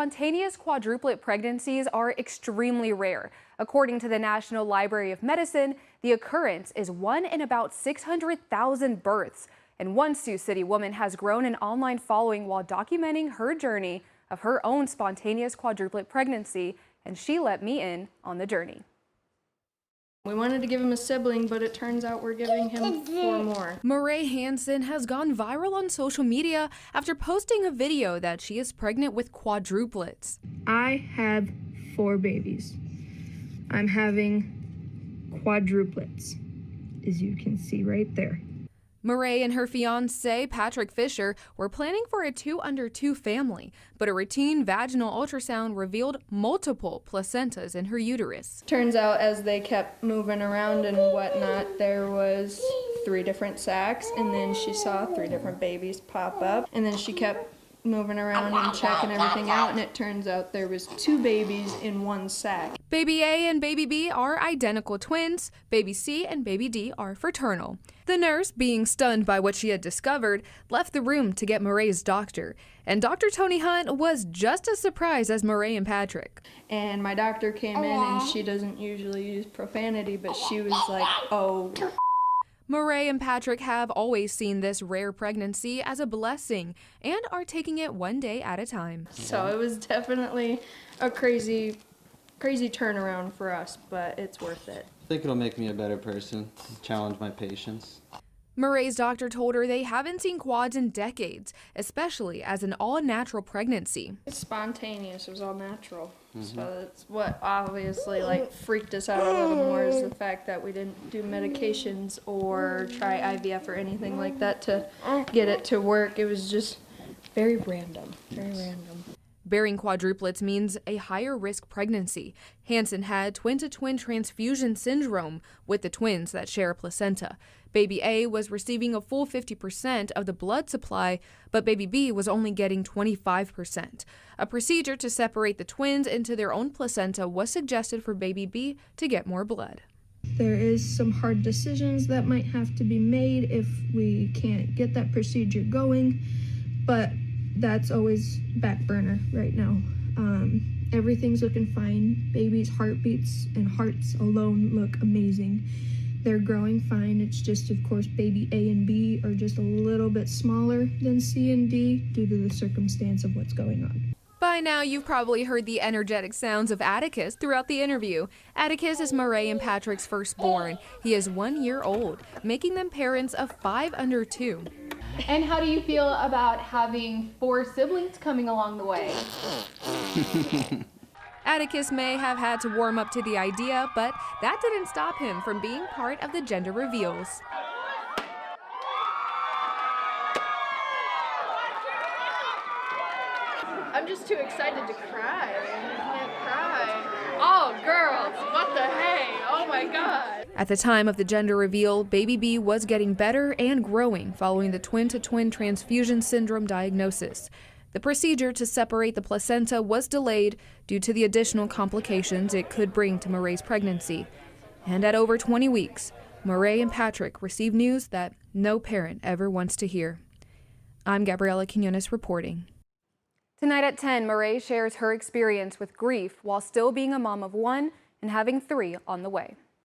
Spontaneous quadruplet pregnancies are extremely rare. According to the National Library of Medicine, the occurrence is 1 in about 600,000 births. And one Sioux City woman has grown an online following while documenting her journey of her own spontaneous quadruplet pregnancy, and she let me in on the journey. We wanted to give him a sibling, but it turns out we're giving him 4 more. Marae Hansen has gone viral on social media after posting a video that she is pregnant with quadruplets. I have 4 babies. I'm having quadruplets, as you can see right there. Marae and her fiancé, Patrick Fisher, were planning for a 2-under-2 family, but a routine vaginal ultrasound revealed multiple placentas in her uterus. Turns out as they kept moving around and whatnot, there was 3 different sacs, and then she saw 3 different babies pop up, and then she kept moving around and checking everything out, and it turns out there was 2 babies in 1 sac. Baby A and Baby B are identical twins. Baby C and Baby D are fraternal. The nurse, being stunned by what she had discovered, left the room to get Marae's doctor. And Dr. Tony Hunt was just as surprised as Marae and Patrick. And my doctor came in, and she doesn't usually use profanity, but she was like, oh. Marae and Patrick have always seen this rare pregnancy as a blessing and are taking it one day at a time. So it was definitely a crazy turnaround for us, but it's worth it. I think it'll make me a better person, challenge my patience. Marae's doctor told her they haven't seen quads in decades, especially as an all-natural pregnancy. It's spontaneous, it was all natural. So that's what obviously freaked us out a little more, is the fact that we didn't do medications or try IVF or anything like that to get it to work. It was just very random, very random. Bearing quadruplets means a higher risk pregnancy. Hansen had twin-to-twin transfusion syndrome with the twins that share a placenta. Baby A was receiving a full 50% of the blood supply, but Baby B was only getting 25%. A procedure to separate the twins into their own placenta was suggested for Baby B to get more blood. There is some hard decisions that might have to be made if we can't get that procedure going, but that's always back burner right now. Everything's looking fine. Baby's heartbeats and hearts alone look amazing. They're growing fine. It's just, of course, baby A and B are just a little bit smaller than C and D due to the circumstance of what's going on. By now, you've probably heard the energetic sounds of Atticus throughout the interview. Atticus is Marae and Patrick's firstborn. He is 1 year old, making them parents of 5 under 2. And how do you feel about having 4 siblings coming along the way? Atticus may have had to warm up to the idea, but that didn't stop him from being part of the gender reveals. I'm just too excited to cry. I can't cry. Oh, girls, what the hey? Oh my God. At the time of the gender reveal, Baby B was getting better and growing following the twin-to-twin transfusion syndrome diagnosis. The procedure to separate the placenta was delayed due to the additional complications it could bring to Marae's pregnancy. And at over 20 weeks, Marae and Patrick received news that no parent ever wants to hear. I'm Gabriela Quinones reporting. Tonight at 10, Marae shares her experience with grief while still being a mom of 1 and having 3 on the way.